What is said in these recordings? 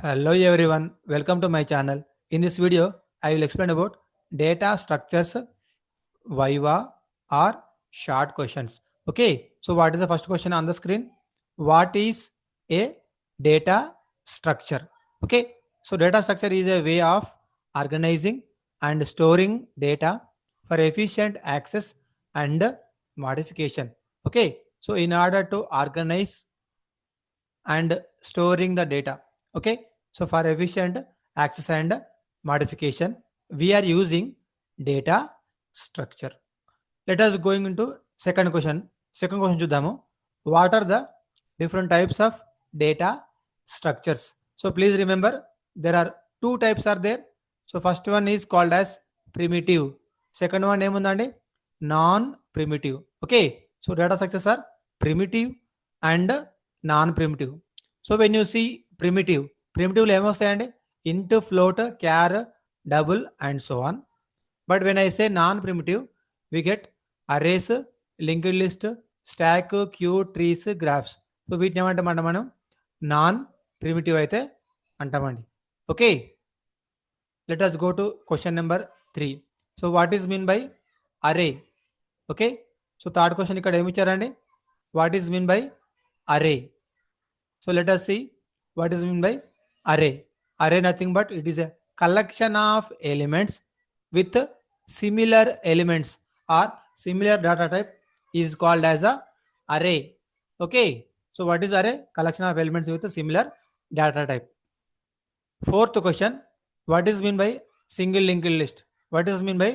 Hello everyone, welcome to my channel. In this video, I will explain about data structures, Viva or short questions. Okay, so what is the first question on the screen? What is a data structure? Okay, so data structure is a way of organizing and storing data for efficient access and modification. Okay, so in order to organize and storing the data. Okay, so for efficient access and modification, we are using data structure. Let us going into second question. Second question చూద్దాము. What are the different types of data structures? So please remember there are two types are there. So first one is called as primitive. Second one ఏముందండి? Non-primitive. Okay, so data structures are primitive and non-primitive. So when you see primitive ఏమొస్తాయండి? Int, float, char, double and so on. But when I say non-primitive, we get arrays, linked list, stack, queue, trees, graphs. So వీటిని ఏమంటామంట మనం non primitive అయితే అంటామండి. Okay, let us go to question number 3. So what is mean by అరే? Okay, so third question ఇక్కడ ఏమి ఇచ్చారండి? What is mean by అరే? So let us see what is mean by array. Array nothing but it is a collection of elements with similar elements or similar data type is called as a array. Okay, so what is array? Collection of elements with a similar data type. Fourth question, what is mean by single linked list? What is mean by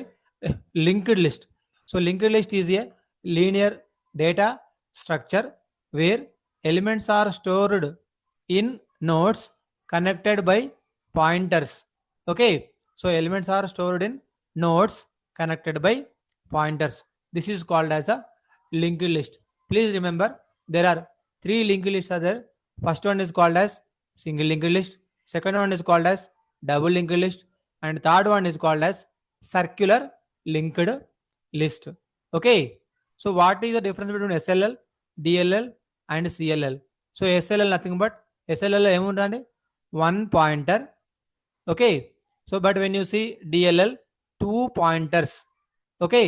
linked list? So linked list is a linear data structure where elements are stored in nodes connected by pointers. Okay, so elements are stored in nodes connected by pointers. This is called as a linked list. Please remember there are three linked lists are there. First one is called as single linked list, second one is called as double linked list, and third one is called as circular linked list. Okay, so what is the difference between SLL, DLL and CLL? So SLL nothing but SLL ఏముందండి? One pointer. Okay, so but when you see DLL, two pointers. Okay,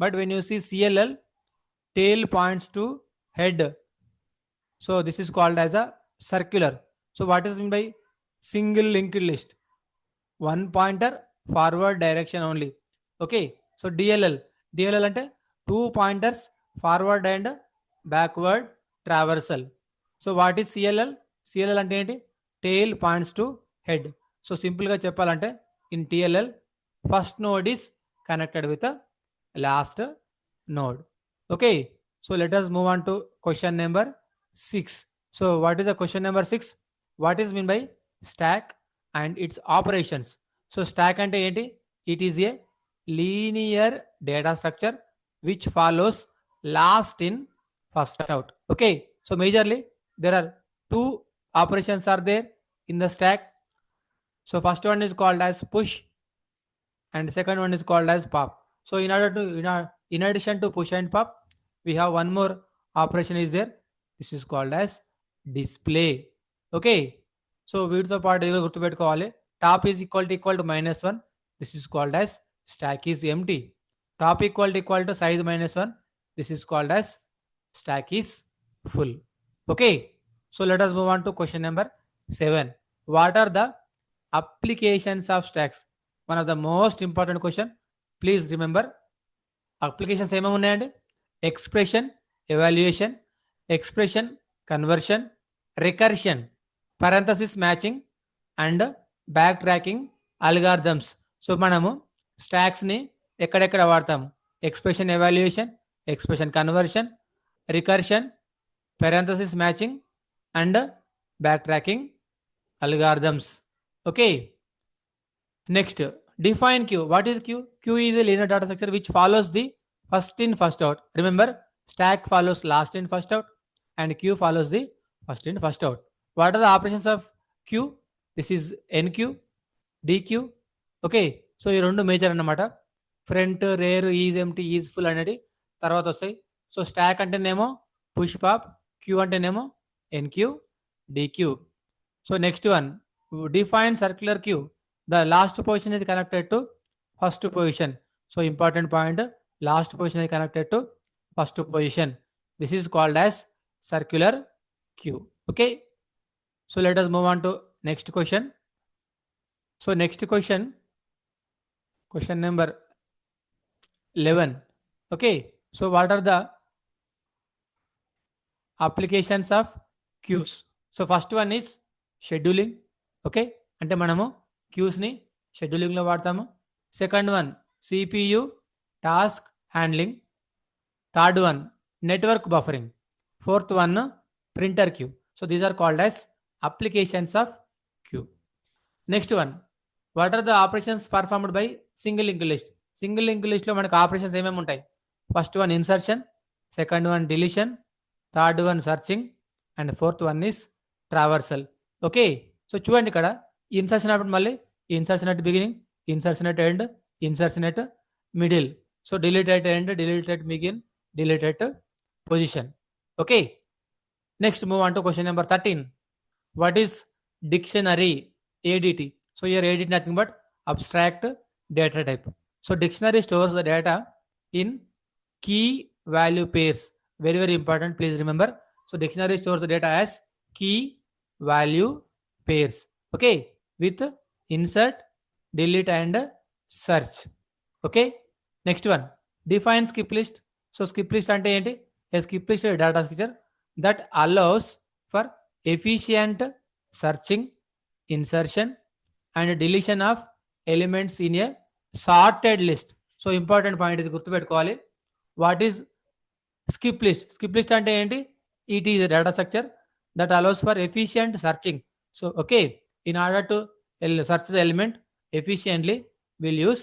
but when you see CLL, tail points to head. So this is called as a circular. So what is mean by single linked list? One pointer forward direction only. Okay, so DLL అంటే two pointers forward and backward traversal. So what is CLL? CLL అంటే ఏంటి? Tail points to head. So simple గా చెప్పాలంటే in TLL first node is connected with the last node. Okay, so let us move on to question number 6. So what is the question number 6? What is mean by stack and its operations? So stack అంటే ఏంటి? It is a linear data structure which follows last in first out. Okay, so majorly there are two operations are there in the stack. So first one is called as push and second one is called as pop. So in addition to push and pop, we have one more operation is there. This is called as display. Okay, so వీటితో పాటు ఏదో గుర్తుపెట్టుకోవాలి. Top is equal to -1. This is called as stack is empty. Top equal to size -1. This is called as stack is full. Okay, so let us move on to question number 7. What are the applications of stacks? One of the most important question. Please remember applications ఏమేమి ఉన్నాయండి? Expression evaluation, expression conversion, recursion, parenthesis matching and back tracking algorithms. So మనము స్టాక్స్ని ఎక్కడెక్కడ వాడతాము? Expression evaluation, expression conversion, recursion, parenthesis matching and back tracking algorithms. Okay, next define queue. What is queue? Queue is a linear data structure which follows the first in first out. Remember, stack follows last in first out and queue follows the first in first out. What are the operations of queue? This is NQ, DQ. Okay, so ఈ రెండు major అన్నమాట. Front, rare, is empty, is full అనేది తర్వాత వస్తాయి. So stock అంటేనేమో push pop, queue అంటేనేమో NQ, DQ. So next one define circular queue. The last position is connected to first position. So important point, last position is connected to first position. This is called as circular queue. Okay. So let us move on to next question. So next question, question number 11. Okay. So what are the applications of queues? So first one is scheduling. Okay, అంటే మనము క్యూస్ని షెడ్యూలింగ్లో వాడతాము. Second one CPU task handling. Third one network buffering. Fourth one printer queue. So these are called as applications of queue. Next one, what are the operations performed by single link list. Single link లిస్ట్లో మనకు operations ఏమేమి ఉంటాయి? First one insertion, second one deletion, third one searching, and fourth one is traversal. Okay, so చూడండి ఇక్కడ insertion అప్పుడు మళ్ళీ insertion at beginning, insertion at end, insertion at middle. So delete at end, delete at begin, delete at position. Okay, next move on to question number 13. What is dictionary? ADT. So here ADT nothing but abstract data type. So dictionary stores the data in key value pairs. Very very important, please remember. So dictionary stores the data as key value pairs. Okay, with insert, delete and search. Okay, next one, define skip list. So skip list ante enti? A skip list is a data structure that allows for efficient searching, insertion and deletion of elements in a sorted list. So important point ఇది గుర్తుపెట్టుకోవాలి. What is skip list? Skip list అంటే ఏంటి? It is a data structure that allows for efficient searching. So okay, in order to search the element efficiently, we'll use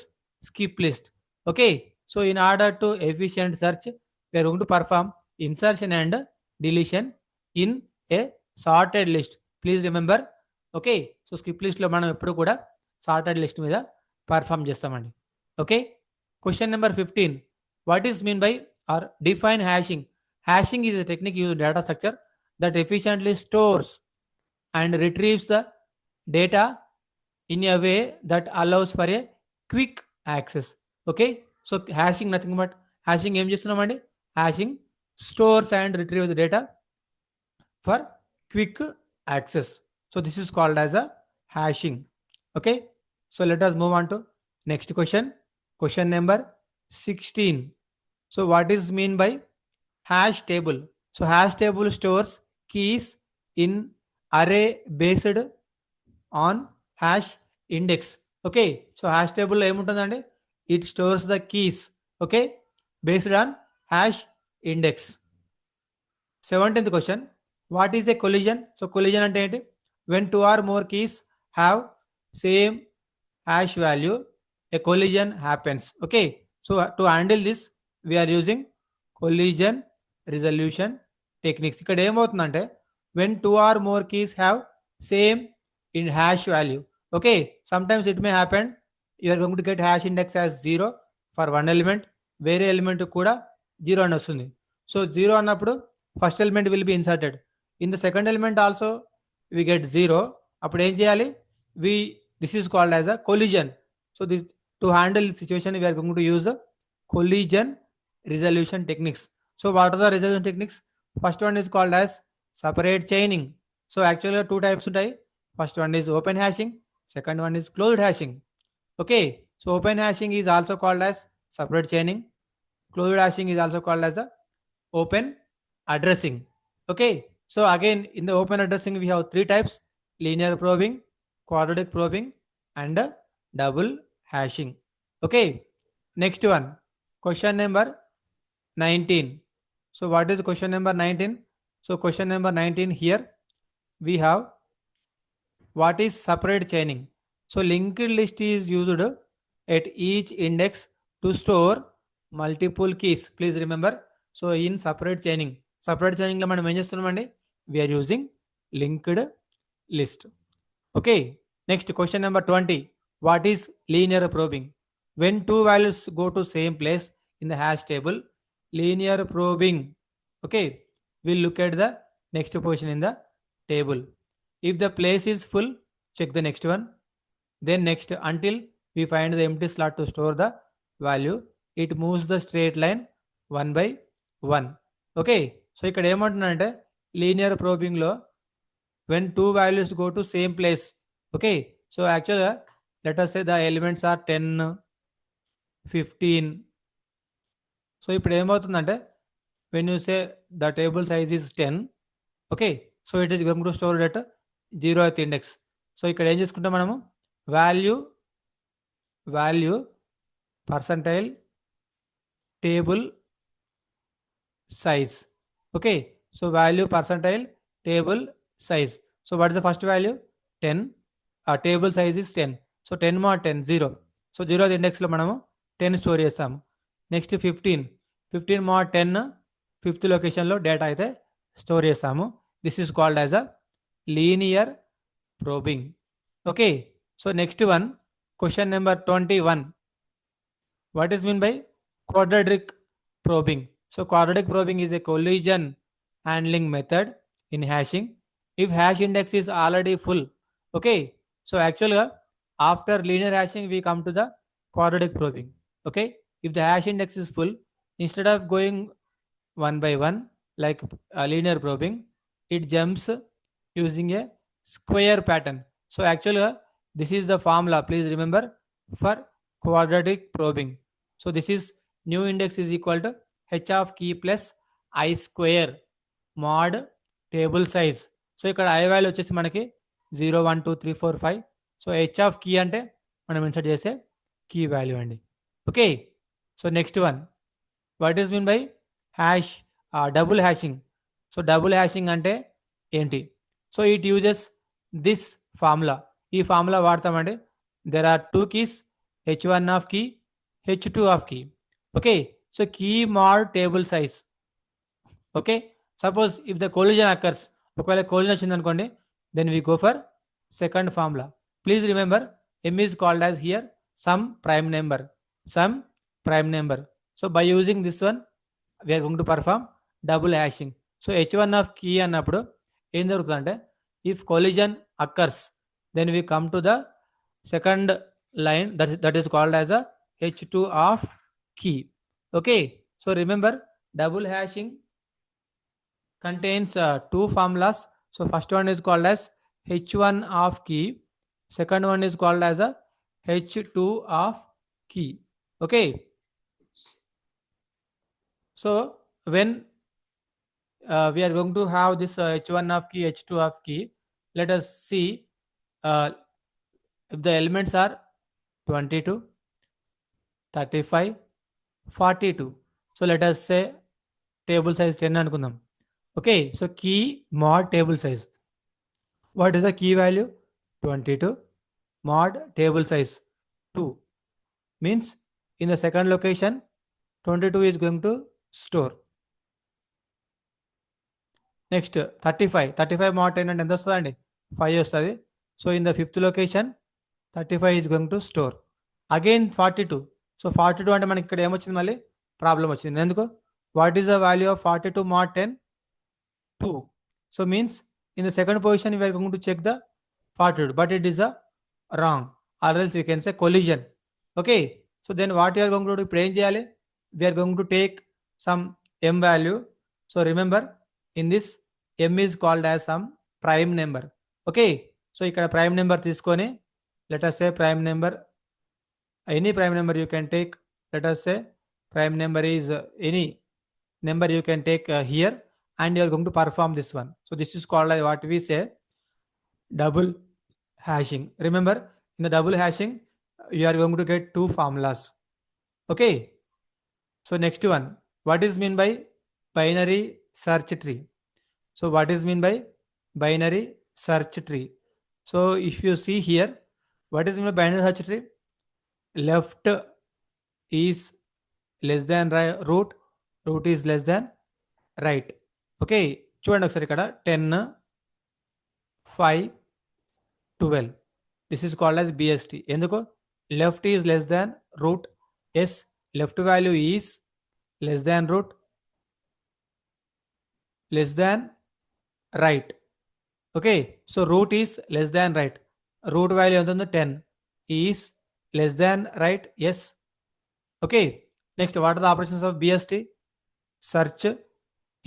skip list. Okay, so in order to efficient search, we are going to perform insertion and deletion in a sorted list. Please remember. Okay, so skip లిస్ట్లో మనం ఎప్పుడు కూడా sorted list మీద perform చేస్తామండి. Okay, question number 15. What is mean by or define hashing? Hashing is a technique use data structure that efficiently stores and retrieves the data in a way that allows for a quick access. Okay, so hashing nothing but hashing ఏం చేస్తున్నామండి? Hashing stores and retrieve the data for quick access. So this is called as a hashing. Okay, so let us move on to next question. Question number 16. So what is mean by hash table? So hash table stores keys in array based on hash index. Okay, so hash table em untundandi? It stores the keys, okay, based on hash index. 17th question. What is a collision? So collision ante enti? When two or more keys have same hash value, a collision happens. Okay, so to handle this we are using collision resolution techniques. Ikkada em avutundante, when two or more keys have same in hash value. Okay, sometimes it may happen you are going to get hash index as 0 for one element, వేరే element కూడా 0 అని వస్తుంది. So 0 అన్నప్పుడు first element will be inserted. In the second element also we get 0. అప్పుడు ఏం చేయాలి? This is called as a collision. So this, to handle the situation we are going to use a collision resolution techniques. So what are the resolution techniques? First one is called as separate chaining. So actually two types ఉంటాయి. First one is open hashing, second one is closed hashing. Okay, so open hashing is also called as separate chaining. Closed hashing is also called as a open addressing. Okay, so again in the open addressing we have three types: linear probing, quadratic probing and double hashing. Okay, next one, question number 19. So what is question number 19? So question number 19, here we have what is separate chaining. So linked list is used at each index to store multiple keys. Please remember. So in separate chaining లో మనం ఏం చేస్తున్నామండి? We are using linked list. Okay, next question number 20. What is linear probing? When two values go to same place in the hash table, linear probing, okay, we'll look at the next position in the table. If the place is full, check the next one. Then next, until we find the empty slot to store the value, it moves the straight line 1 by 1. Okay, so ఇక్కడ ఏమంటున్నానంటే linear probing లో when two values go to same place. Okay, so actually let us say the elements are 10, 15. So ఇప్పుడు ఏమవుతుందంటే when you say the table size is 10, okay, so it is going to store at 0th index. So ఇక్కడ ఏం చేసుకుంటాం మనము value percentile table size. Okay, so value percentile table size. So what is the first value? 10. Table size is 10. So 10 mod 10 0. So 0th index లో మనము 10 store చేస్తాము. Next 15 mod 10 5th లొకేషన్లో data అయితే store చేస్తాము. This is called as a linear probing. Okay, so next one, question number 21. What is mean by quadratic probing? So quadratic probing is a collision handling method in hashing. If hash index is already full, okay, so actually after linear hashing we come to the quadratic probing. Okay, if the hash index is full, instead of going one by one like linear probing, it jumps using a square pattern. So actually this is the formula, please remember, for quadratic probing. So this is new index is equal to h of key plus I square mod table size. So ఇక్కడ I value వచ్చేసి మనకి 0 1 2 3 4 5. So H of key అంటే మనం insert చేసే key value అండి. Okay, so next one, what is mean by hash double hashing. So double hashing అంటే ఏంటి? So it uses this formula. ఈ ఫార్ములా వాడతామండి. There are two keys, h1 of key, h2 of key. Okay, so key mod table size. Okay, suppose if the collision occurs, ఒకవేళ collision వచ్చింది అనుకోండి, then we go for second formula. Please remember, m is called as here some prime number. So by using this one we are going to perform double hashing. So h1 of key అన్నప్పుడు ఏం జరుగుతుందంటే, if collision occurs, then we come to the second line that is called as a h2 of key. Okay, so remember, double hashing contains two formulas. So first one is called as h1 of key, second one is called as a h2 of key. Okay, so when we are going to have this h1 of key, h2 of key, let us see if the elements are 22, 35, 42. So let us say table size 10 అనుకుందాం. Okay, so key mod table size. What is the key value? 22 mod table size 2 means in the second location 22 is going to store. Next 35 mod 10 అంటే ఎంత వస్తుందండి? 5 వస్తుంది. So in the fifth location 35 is going to store. Again 42. So 42 అంటే మనకి ఇక్కడ ఏమొచ్చింది, మళ్ళీ problem వచ్చింది. ఎందుకు? What is the value of 42 mod 10? 2. So means in the second position we are going to check the 42, but it is a wrong, or else we can say collision. Okay, so then what you are going to do, ఇప్పుడు ఏం చేయాలి? We are going to take some m value. So remember, in this m is called as some prime number. Okay, so ఇక్కడ prime number తీసుకొని, let us say prime number, any prime number you can take. Let us say prime number is any number you can take here, and you are going to perform this one. So this is called like what we say double hashing. Remember, in the double hashing you are going to get two formulas. Okay, so next one, what is mean by binary search tree? So what is mean by binary search tree? So if you see here, what is mean by binary search tree? Left is less than right, root is less than right. ఓకే, చూడండి ఒకసారి ఇక్కడ 10, 5, 12. This is called as BST. ఎందుకు? Left is less than root. Yes, left value is less than root, less than right. Okay, so root is less than right. Root value ఎంత ఉందో 10 is less than right. Yes. Okay. Next what are the operations of BST? Search,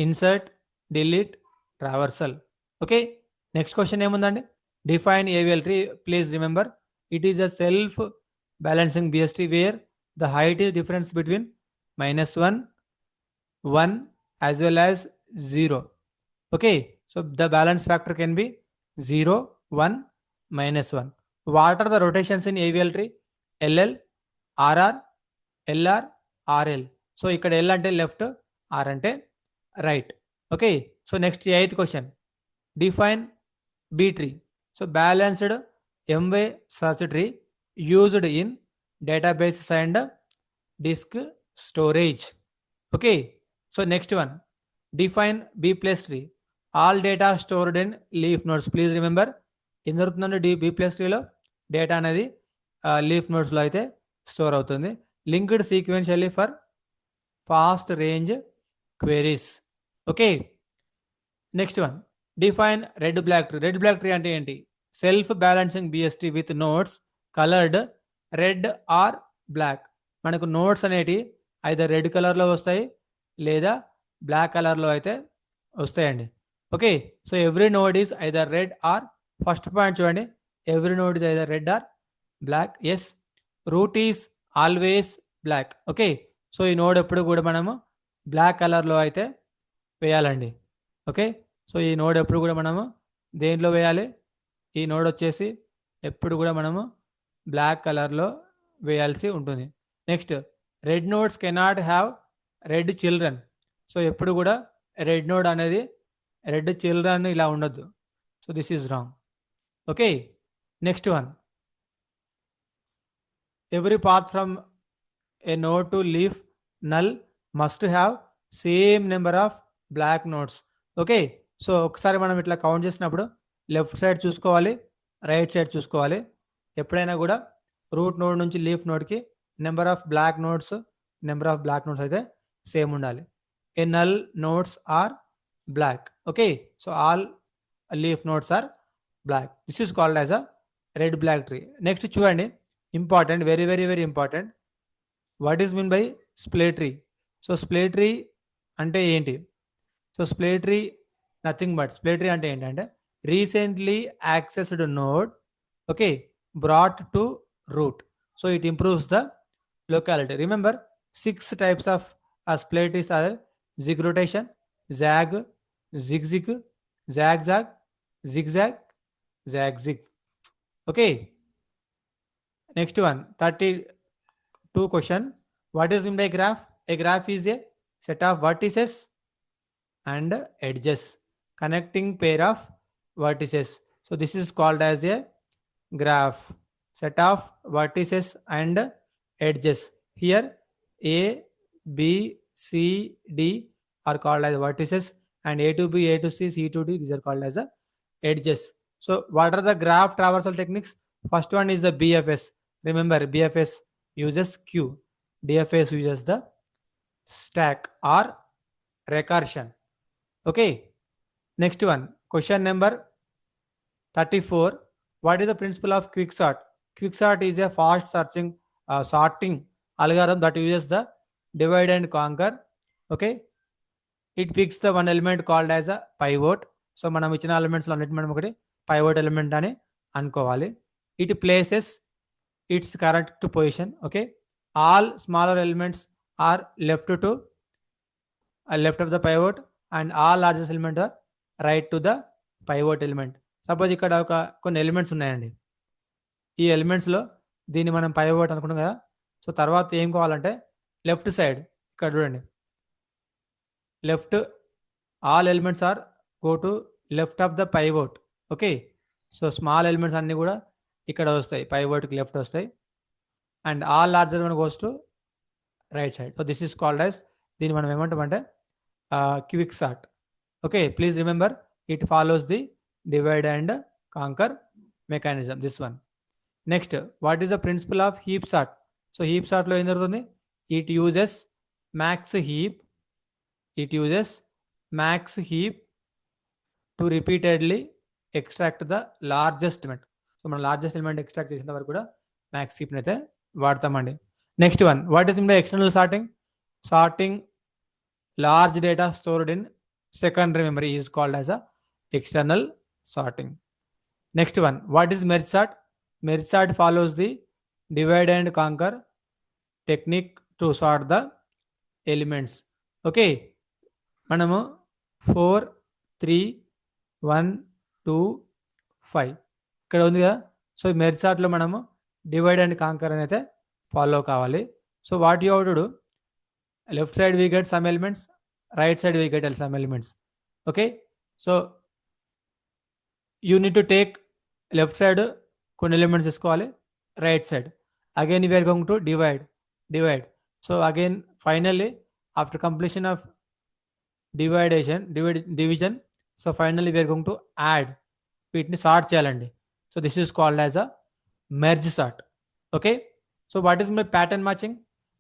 insert, delete, traversal. Okay. Next question ఏముందండి? Define AVL tree. Please remember it is a self balancing BST wear the height is difference between -1, 1 as well as 0. Okay, so the balance factor can be 0, 1, -1. What are the rotations in AVL tree? LL, RR, LR, RL. So ఇక్కడ L అంటే left, R అంటే right. Okay, so next 8th question. Define B tree. So balanced M-way search tree used in databases and disk storage. Okay, so next one. Define B plus tree. All data stored in leaf nodes. Please remember, ఏం జరుగుతుందంటే B plus ట్రీలో data అనేది leaf నోడ్స్లో అయితే store అవుతుంది. Linked sequentially for fast range queries. Okay. Next one. Define red black tree. Red black tree అంటే ఏంటి? Self balancing BST with nodes coloured red or black. మనకు నోట్స్ అనేటి అయితే రెడ్ కలర్లో వస్తాయి లేదా బ్లాక్ కలర్లో అయితే వస్తాయండి. Okay, so every node is either red or, first point చూడండి, every node is either red or black. Yes. Root is always black. Okay, so ఈ నోడ్ ఎప్పుడు కూడా మనము బ్లాక్ కలర్లో అయితే వేయాలండి. ఓకే, సో ఈ నోడ్ ఎప్పుడు కూడా మనము దేంట్లో వేయాలి? ఈ నోడ్ వచ్చేసి ఎప్పుడు కూడా మనము బ్లాక్ కలర్లో వేయాల్సి ఉంటుంది. Next, red nodes cannot have red children. So ఎప్పుడు కూడా రెడ్ నోడ్ అనేది రెడ్ చిల్డ్రన్ ఇలా ఉండొద్దు. So this is wrong. Okay, next one. Every path from a node to leaf null must have same number of black nodes. Okay, so ఒకసారి మనం ఇట్లా count చేసినప్పుడు left side చూసుకోవాలి, right side చూసుకోవాలి. ఎప్పుడైనా కూడా రూట్ నోడ్ నుంచి leaf నోడ్కి నెంబర్ ఆఫ్ బ్లాక్ నోడ్స్ అయితే సేమ్ ఉండాలి. ఏ null nodes are black. Okay, so all leaf nodes are black. This is called as a red black tree. Next చూడండి, important, very very very important. What is mean by splay tree? So splay tree అంటే ఏంటి? So splay tree nothing but, splay tree అంటే ఏంటంటే recently accessed node, okay, brought to root. So it improves the locality. Remember, 6 types of split trees are zig rotation, zag, zigzag, zagzag, zigzag, zagzig. Okay, next one, 32 question. What is meant by graph? A graph is a set of vertices and edges connecting pair of vertices. So this is called as a graph. Set of vertices and edges. Here A, B, C, D are called as vertices, and A to B, A to C, C to D, these are called as a edges. So what are the graph traversal techniques? First one is the BFS. Remember, BFS uses Q. DFS uses the stack or recursion. Okay, next one, question number 34. What is the principle of quicksort? Quicksort is a fast sorting algorithm that uses the divide and conquer. Okay, it picks the one element called as a pivot. So మనం ఇచ్చిన ఎలిమెంట్స్లో అన్నిటి మనం ఒకటి pivot element అని అనుకోవాలి. It places its correct position. Okay, all smaller elements are left of the pivot and all largest element are right to the pivot element. Suppose ఇక్కడ కొన్ని elements ఉన్నాయండి, ఈ ఎలిమెంట్స్లో దీన్ని మనం పైవోట్ అనుకున్నాం కదా. సో తర్వాత ఏం కావాలంటే లెఫ్ట్ సైడ్ ఇక్కడ చూడండి, left, all elements are go to left of the pivot. Okay, so small elements అన్నీ కూడా ఇక్కడ వస్తాయి, పైవోట్కి లెఫ్ట్ వస్తాయి, and all larger element goes to right side. So this is called as, దీన్ని మనం ఏమంటామంటే quick sort. Okay, please remember it follows the divide and conquer mechanism, this one. Next, what is the principle of heap sort? So heap సార్ట్లో ఏం జరుగుతుంది? It uses max heap to repeatedly extract the largest element. So మనం largest element extract చేసిన వరకు కూడా max కీప్ని అయితే వాడతామండి. Next one, what is mean by external sorting? Sorting large data stored in secondary memory is called as a external sorting. Next one, what is merge sort? Merge sort follows the divide and conquer technique to sort the elements. Okay, మనము 4 3 1 2 5 ఇక్కడ ఉంది కదా. So merge సార్ట్లో మనము divide and conquer అనేది follow కావాలి. So what you have to do, left side we get some elements, right side we get some elements. Okay, so you need to take left side కొన్ని elements తీసుకోవాలి, right side again we are going to divide. So again finally after completion of division, so finally we are going to add, వీటిని sort చేయాలండి. So this is called as a merge sort. Okay, so what is my pattern matching?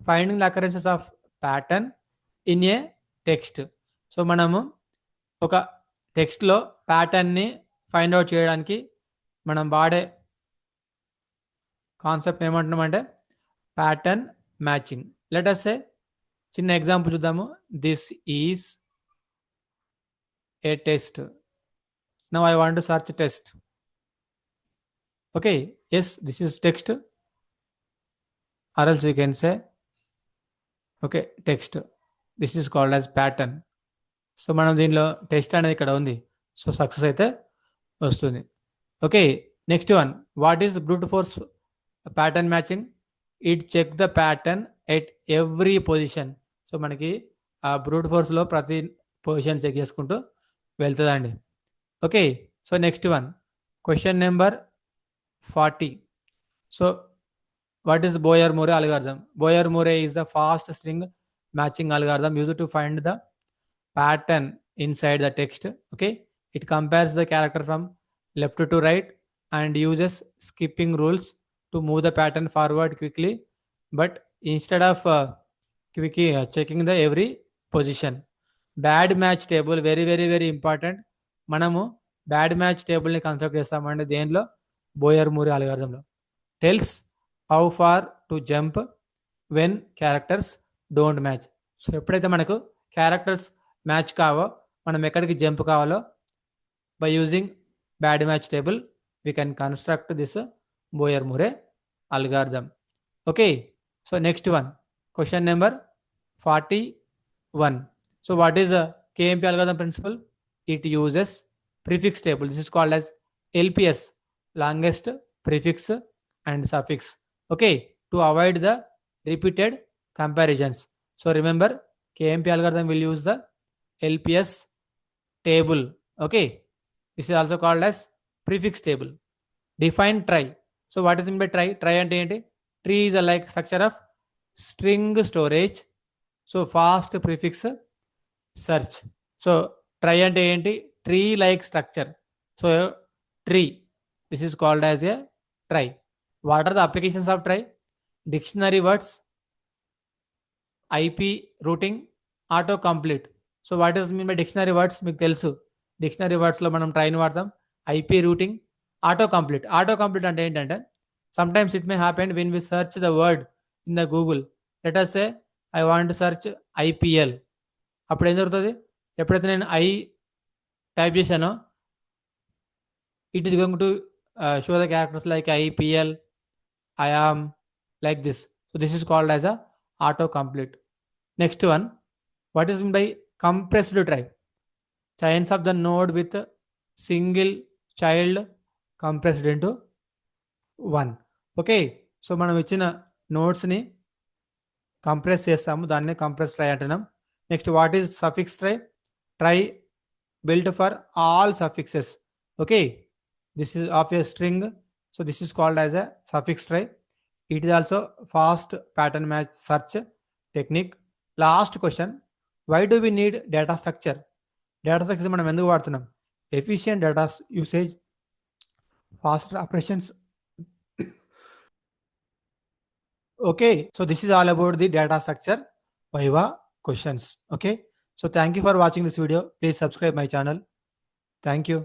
Finding the occurrences of pattern in a text. So మనము ఒక టెక్స్ట్లో ప్యాటర్న్ని find out చేయడానికి మనం వాడే concept ఏమంటున్నామంటే pattern matching. Let us say చిన్న example చూద్దాము. This is a test. Now I want to search test. Okay, yes, this is text, or else we can say okay text. This is called as pattern. So మనం దీనిలో test అనేది ఇక్కడ ఉంది. So success అయితే వస్తుంది. Okay, next one, what is brute force pattern matching? It check the pattern at every position. So మనకి ఆ brute ఫోర్స్లో ప్రతి పొజిషన్ చెక్ చేసుకుంటూ వెళ్తుందండి. Okay, so next one, question number 40. So what is Boyer-Moore algorithm? Boyer-Moore is the fast string matching algorithm used to find the pattern inside the text. Okay, it compares the character from left to right and uses skipping rules to move the pattern forward quickly, but instead of checking the every position. Bad match table very very very important. మనము bad match టేబుల్ని construct చేస్తామంటే దేనిలో? Boyer Moore అల్గారిథంలో. Tells how far to jump when characters don't match. So ఎప్పుడైతే మనకు characters match కావో మనం ఎక్కడికి జంప్ కావాలో by using bad match table we can construct this Boyer Moore algorithm. Okay, so next one, question number 41. So what is KMP algorithm principle? It uses prefix table. This is called as LPS, longest prefix and suffix. Okay, to avoid the repeated comparisons. So remember, KMP algorithm will use the LPS table. Okay, this is also called as prefix table. Define try. So what is meant by try? Try and ante tree is a like structure of string storage. So fast prefix search. So trie అంటే ఏంటి? Tree like structure. So tree, this is called as a trie. What are the applications of trie? Dictionary words, IP routing, auto complete. So what is mean by dictionary words? మీకు తెలుసు, dictionary వర్డ్స్లో మనం ట్రైని వాడతాం. IP routing, auto complete. Auto complete అంటే ఏంటంటే sometimes it may happen when we search the word in the Google. Let us say I want to search IPL. అప్పుడు ఏం జరుగుతుంది? ఎప్పుడైతే నేను ఐ టైప్ చేశానో it is going to show the characters like IPL, I am, like this. So this is called as a auto complete. Next one, what is mean by compressed trie? Chains of the node with single child compressed into 1. Okay, so మనం ఇచ్చిన నోడ్స్ని compress చేస్తాము, దాన్ని compress trie అంటున్నాం. Next, what is suffix trie? Try built for all suffixes. Okay, this is of a string, so this is called as a suffix try. It is also fast pattern match search technique. Last question, why do we need data structure? Data structure మనం ఎందుకు వాడుతున్నాం? Efficient data usage, faster operations. Okay, so this is all about the data structure Viva questions. Okay, so thank you for watching this video. Please subscribe my channel. Thank you.